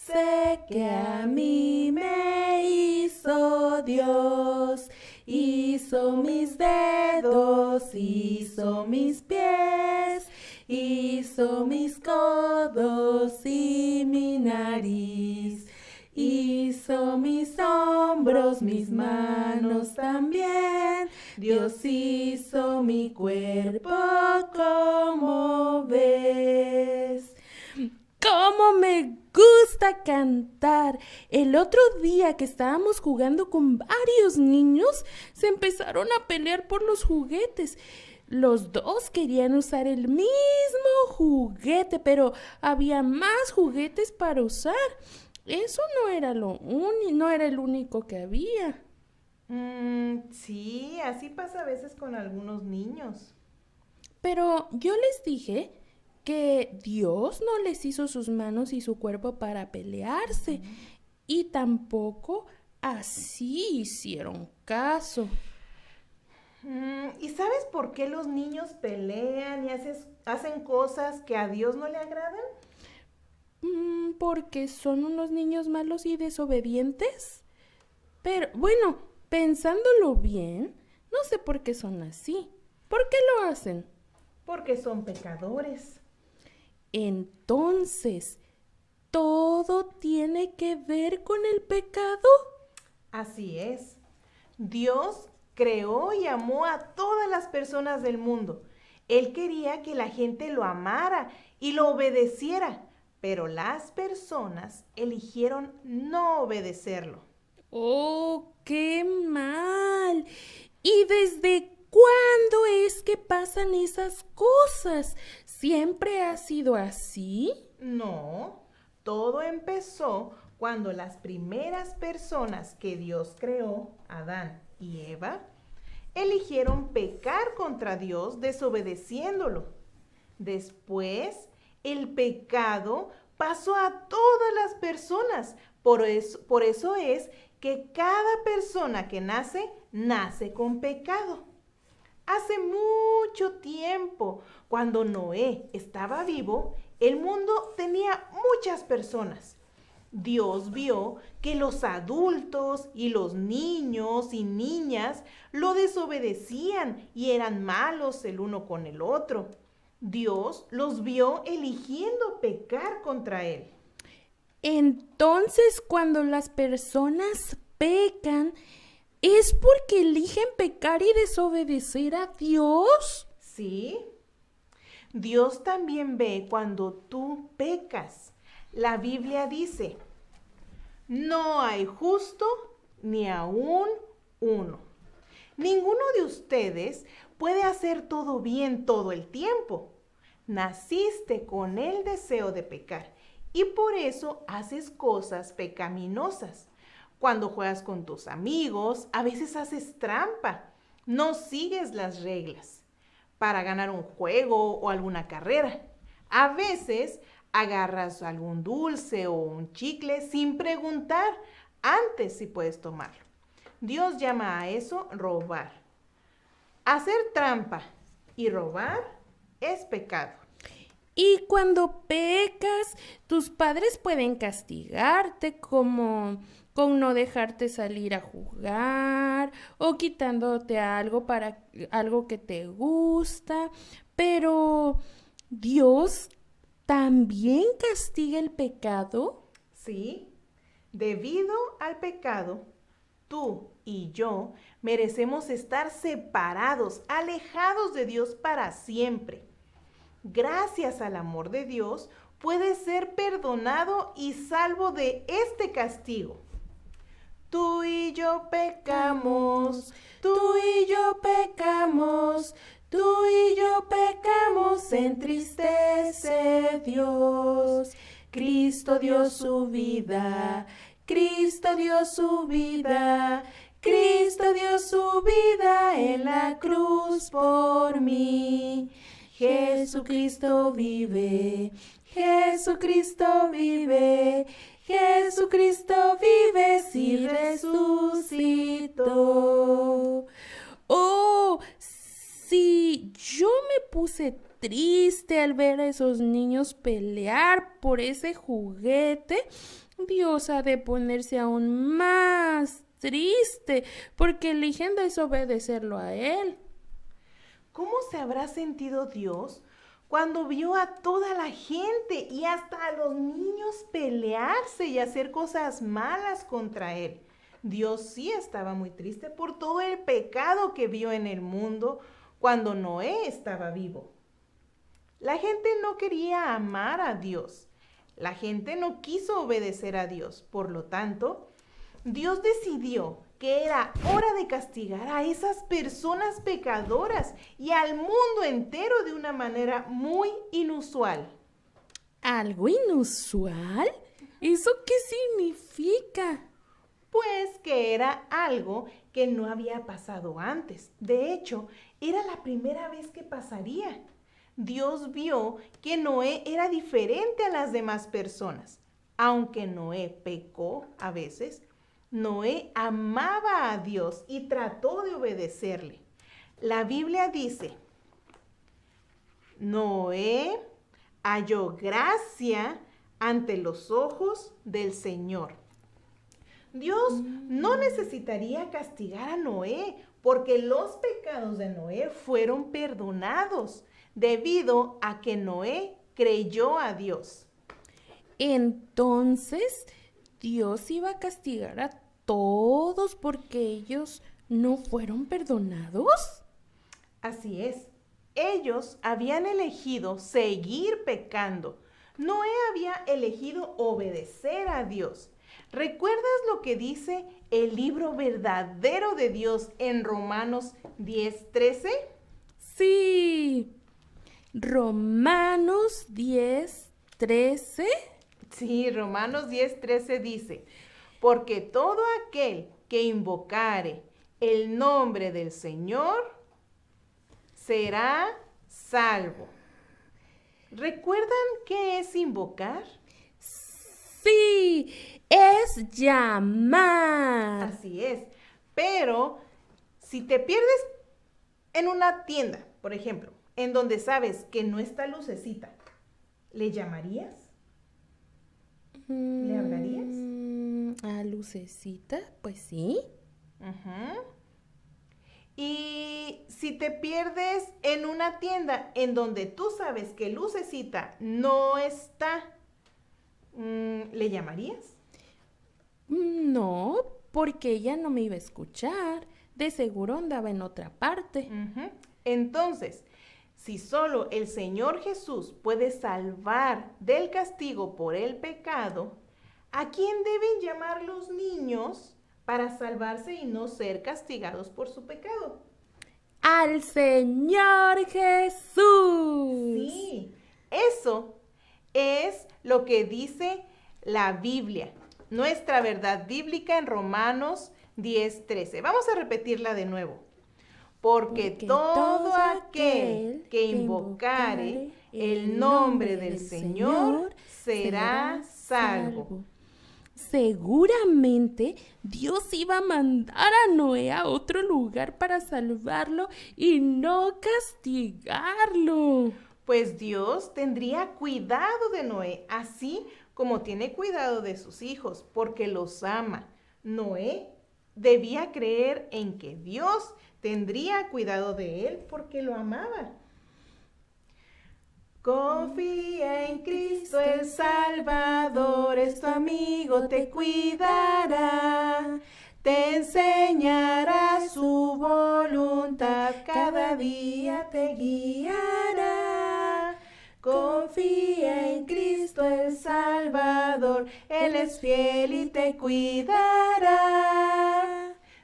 Sé que a mí me hizo Dios, hizo mis dedos, hizo mis pies, hizo mis codos y mi nariz, hizo mis hombros, mis manos también. Dios hizo mi cuerpo como ves. ¡Cómo me gusta cantar! El otro día que estábamos jugando con varios niños, se empezaron a pelear por los juguetes. Los dos querían usar el mismo juguete, pero había más juguetes para usar. Eso no era no era el único que había. Sí, así pasa a veces con algunos niños. Pero yo les dije que Dios no les hizo sus manos y su cuerpo para pelearse, y tampoco así hicieron caso. ¿Y sabes por qué los niños pelean y hacen cosas que a Dios no le agradan? Porque son unos niños malos y desobedientes. Pero bueno, pensándolo bien, no sé por qué son así. ¿Por qué lo hacen? Porque son pecadores. Entonces, ¿todo tiene que ver con el pecado? Así es. Dios creó y amó a todas las personas del mundo. Él quería que la gente lo amara y lo obedeciera, pero las personas eligieron no obedecerlo. ¡Oh, qué mal! ¿Y desde cuándo es que pasan esas cosas? ¿Siempre ha sido así? No, todo empezó cuando las primeras personas que Dios creó, Adán y Eva, eligieron pecar contra Dios desobedeciéndolo. Después, el pecado pasó a todas las personas. Por eso es que cada persona que nace, nace con pecado. Hace mucho tiempo, cuando Noé estaba vivo, el mundo tenía muchas personas. Dios vio que los adultos y los niños y niñas lo desobedecían y eran malos el uno con el otro. Dios los vio eligiendo pecar contra él. Entonces, cuando las personas pecan, ¿es porque eligen pecar y desobedecer a Dios? ¿Sí? Dios también ve cuando tú pecas. La Biblia dice, no hay justo ni aún uno. Ninguno de ustedes puede hacer todo bien todo el tiempo. Naciste con el deseo de pecar y por eso haces cosas pecaminosas. Cuando juegas con tus amigos, a veces haces trampa. No sigues las reglas para ganar un juego o alguna carrera. A veces agarras algún dulce o un chicle sin preguntar antes si puedes tomarlo. Dios llama a eso robar. Hacer trampa y robar es pecado. Y cuando pecas, tus padres pueden castigarte como con no dejarte salir a jugar o quitándote algo que te gusta, pero Dios también castiga el pecado. Sí, debido al pecado, tú y yo merecemos estar separados, alejados de Dios para siempre. Gracias al amor de Dios, puedes ser perdonado y salvo de este castigo. Tú y yo pecamos, tú y yo pecamos, tú y yo pecamos, entristece Dios. Cristo dio su vida, Cristo dio su vida, Cristo dio su vida en la cruz por mí. Jesucristo vive, Jesucristo vive, Jesucristo vive, sí resucitó. Oh, si yo me puse triste al ver a esos niños pelear por ese juguete, Dios ha de ponerse aún más triste porque eligen desobedecerlo a Él. ¿Cómo se habrá sentido Dios cuando vio a toda la gente y hasta a los niños pelearse y hacer cosas malas contra Él? Dios sí estaba muy triste por todo el pecado que vio en el mundo cuando Noé estaba vivo. La gente no quería amar a Dios. La gente no quiso obedecer a Dios. Por lo tanto, Dios decidió que era hora de castigar a esas personas pecadoras y al mundo entero de una manera muy inusual. ¿Algo inusual? ¿Eso qué significa? Pues que era algo que no había pasado antes. De hecho, era la primera vez que pasaría. Dios vio que Noé era diferente a las demás personas. Aunque Noé pecó a veces, Noé amaba a Dios y trató de obedecerle. La Biblia dice, Noé halló gracia ante los ojos del Señor. Dios no necesitaría castigar a Noé porque los pecados de Noé fueron perdonados debido a que Noé creyó a Dios. Entonces, Dios iba a castigar a todos porque ellos no fueron perdonados. Así es, ellos habían elegido seguir pecando. Noé había elegido obedecer a Dios. ¿Recuerdas lo que dice el libro verdadero de Dios en Romanos 10:13? Sí. Romanos 10:13. Sí, Romanos 10:13 dice, porque todo aquel que invocare el nombre del Señor será salvo. ¿Recuerdan qué es invocar? Sí, es llamar. Así es, pero si te pierdes en una tienda, por ejemplo, en donde sabes que no está lucecita, ¿le llamarías? ¿Le hablarías? ¿A lucecita? Pues sí. Ujú. Y si te pierdes en una tienda en donde tú sabes que lucecita no está, ¿le llamarías? No, porque ella no me iba a escuchar. De seguro andaba en otra parte. Ujú. Entonces, si solo el Señor Jesús puede salvar del castigo por el pecado, ¿a quién deben llamar los niños para salvarse y no ser castigados por su pecado? ¡Al Señor Jesús! Sí, eso es lo que dice la Biblia, nuestra verdad bíblica en Romanos 10:13. Vamos a repetirla de nuevo. Porque todo aquel que invocare el nombre del Señor será salvo. Seguramente Dios iba a mandar a Noé a otro lugar para salvarlo y no castigarlo. Pues Dios tendría cuidado de Noé, así como tiene cuidado de sus hijos, porque los ama. Noé debía creer en que Dios tendría cuidado de él porque lo amaba. Confía en Cristo el Salvador, es tu amigo, te cuidará, te enseñará su voluntad, cada día te guiará. Confía en Cristo el Salvador, Él es fiel y te cuidará.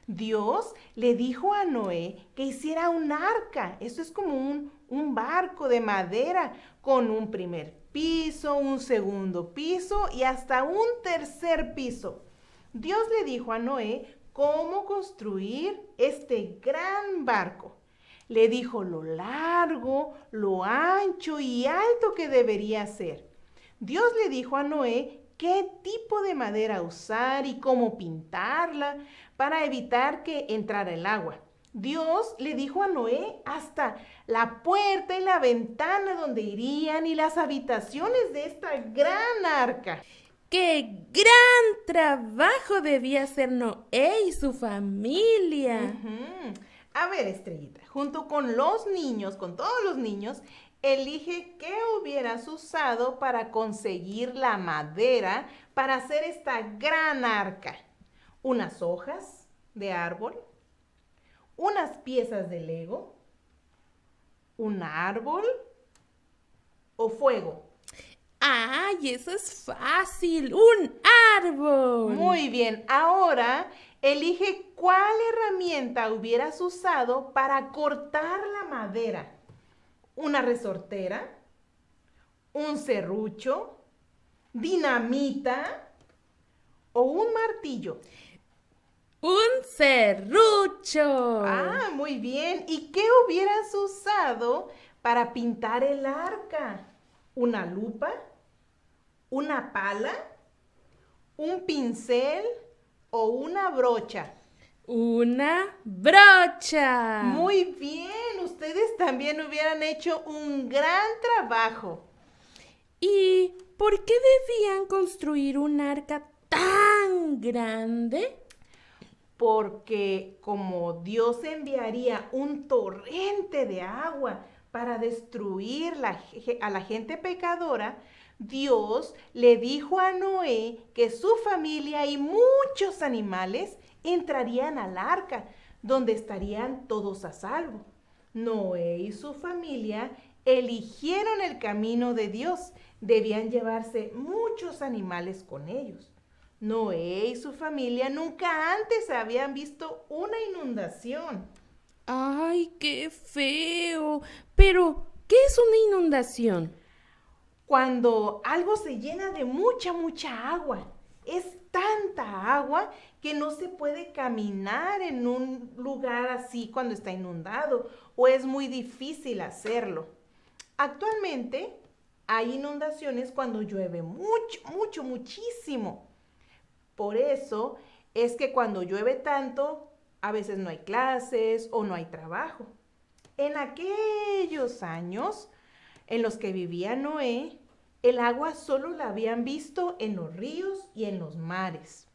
Dios le dijo a Noé que hiciera un arca. Esto es como un barco de madera con un primer piso, un segundo piso y hasta un tercer piso. Dios le dijo a Noé cómo construir este gran barco. Le dijo lo largo, lo ancho y alto que debería ser. Dios le dijo a Noé qué tipo de madera usar y cómo pintarla para evitar que entrara el agua. Dios le dijo a Noé hasta la puerta y la ventana donde irían y las habitaciones de esta gran arca. ¡Qué gran trabajo debía hacer Noé y su familia! A ver, Estrellita, junto con los niños, con todos los niños, elige qué hubieras usado para conseguir la madera para hacer esta gran arca. Unas hojas de árbol, unas piezas de Lego, un árbol o fuego. ¡Ay, eso es fácil! ¡Un árbol! Muy bien, ahora elige cuál herramienta hubieras usado para cortar la madera. ¿Una resortera? ¿Un serrucho? ¿Dinamita? ¿O un martillo? ¡Un serrucho! Ah, muy bien. ¿Y qué hubieras usado para pintar el arca? ¿Una lupa? ¿Una pala? ¿Un pincel o una brocha? ¡Una brocha! Muy bien, ustedes también hubieran hecho un gran trabajo. ¿Y por qué debían construir un arca tan grande? Porque como Dios enviaría un torrente de agua para destruir a la gente pecadora, Dios le dijo a Noé que su familia y muchos animales entrarían al arca, donde estarían todos a salvo. Noé y su familia eligieron el camino de Dios. Debían llevarse muchos animales con ellos. Noé y su familia nunca antes habían visto una inundación. ¡Ay, qué feo! Pero, ¿qué es una inundación? Cuando algo se llena de mucha agua, es tanta agua que no se puede caminar en un lugar así cuando está inundado o es muy difícil hacerlo. Actualmente hay inundaciones cuando llueve muchísimo. Por eso es que cuando llueve tanto, a veces no hay clases o no hay trabajo. En aquellos años en los que vivía Noé, el agua solo la habían visto en los ríos y en los mares.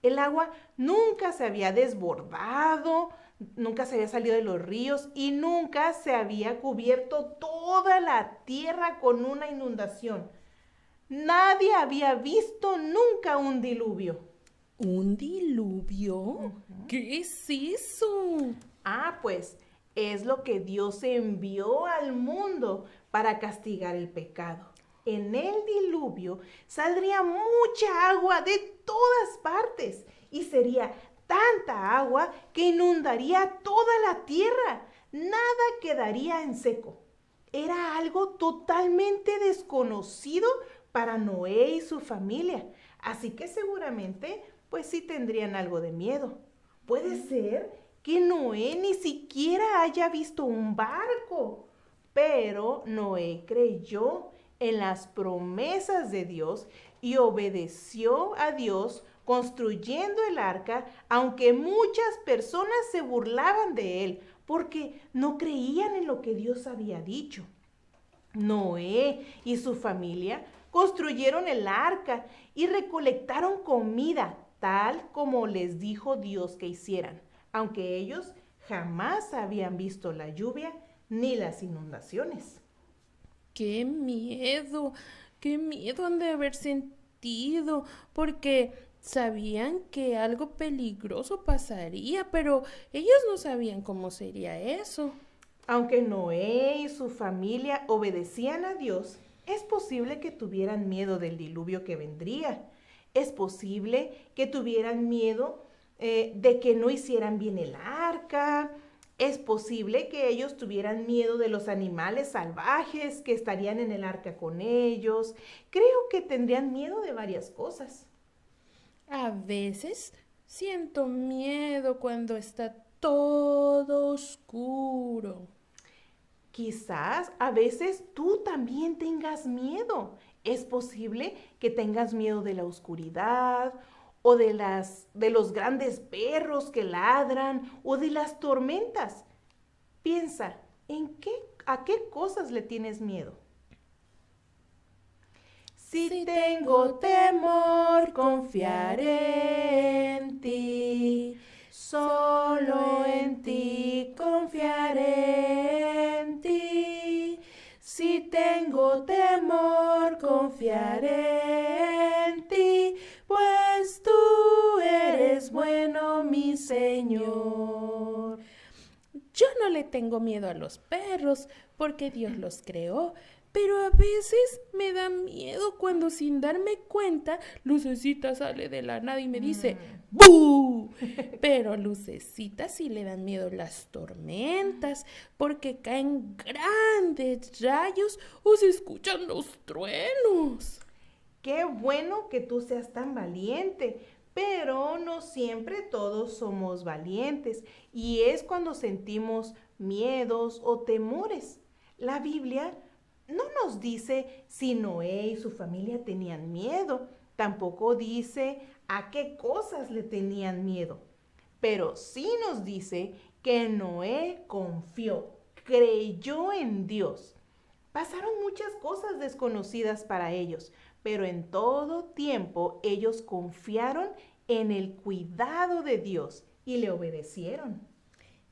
El agua nunca se había desbordado, nunca se había salido de los ríos y nunca se había cubierto toda la tierra con una inundación. Nadie había visto nunca un diluvio. ¿Un diluvio? ¿Qué es eso? Ah, pues es lo que Dios envió al mundo para castigar el pecado. En el diluvio saldría mucha agua de todas partes y sería tanta agua que inundaría toda la tierra. Nada quedaría en seco. Era algo totalmente desconocido para Noé y su familia. Así que seguramente, pues sí tendrían algo de miedo. Puede ser que Noé ni siquiera haya visto un barco. Pero Noé creyó en las promesas de Dios y obedeció a Dios construyendo el arca, aunque muchas personas se burlaban de él porque no creían en lo que Dios había dicho. Noé y su familia construyeron el arca y recolectaron comida, tal como les dijo Dios que hicieran, aunque ellos jamás habían visto la lluvia ni las inundaciones. ¡Qué miedo! ¡Qué miedo han de haber sentido! Porque sabían que algo peligroso pasaría, pero ellos no sabían cómo sería eso. Aunque Noé y su familia obedecían a Dios, es posible que tuvieran miedo del diluvio que vendría. Es posible que tuvieran miedo de que no hicieran bien el arca. Es posible que ellos tuvieran miedo de los animales salvajes que estarían en el arca con ellos. Creo que tendrían miedo de varias cosas. A veces siento miedo cuando está todo oscuro. Quizás a veces tú también tengas miedo. Es posible que tengas miedo de la oscuridad o de los grandes perros que ladran o de las tormentas. Piensa, ¿a qué cosas le tienes miedo? Si tengo temor, confiaré en ti. Solo en ti confiaré en ti. Si tengo temor, confiaré en ti, pues tú eres bueno, mi Señor. Yo no le tengo miedo a los perros, porque Dios los creó, pero a veces me da miedo cuando sin darme cuenta Lucecita sale de la nada y me dice ¡bú! Pero a Lucecita sí le dan miedo las tormentas porque caen grandes rayos o se escuchan los truenos. Qué bueno que tú seas tan valiente, pero no siempre todos somos valientes y es cuando sentimos miedos o temores. La Biblia no nos dice si Noé y su familia tenían miedo, tampoco dice a qué cosas le tenían miedo, pero sí nos dice que Noé confió, creyó en Dios. Pasaron muchas cosas desconocidas para ellos, pero en todo tiempo ellos confiaron en el cuidado de Dios y le obedecieron.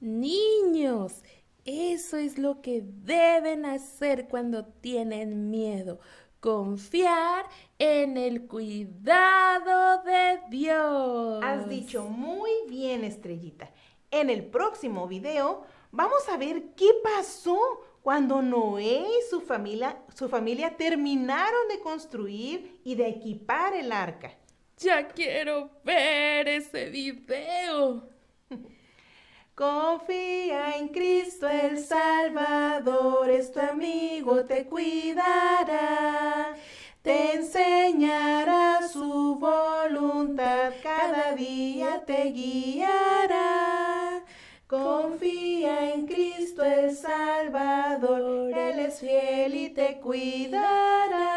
Niños, eso es lo que deben hacer cuando tienen miedo. Confiar en el cuidado de Dios. Has dicho muy bien, Estrellita. En el próximo video vamos a ver qué pasó cuando Noé y su familia terminaron de construir y de equipar el arca. Ya quiero ver ese video. Confía en Cristo el Salvador, es tu amigo, te cuidará, te enseñará su voluntad, cada día te guiará. Confía en Cristo el Salvador, Él es fiel y te cuidará.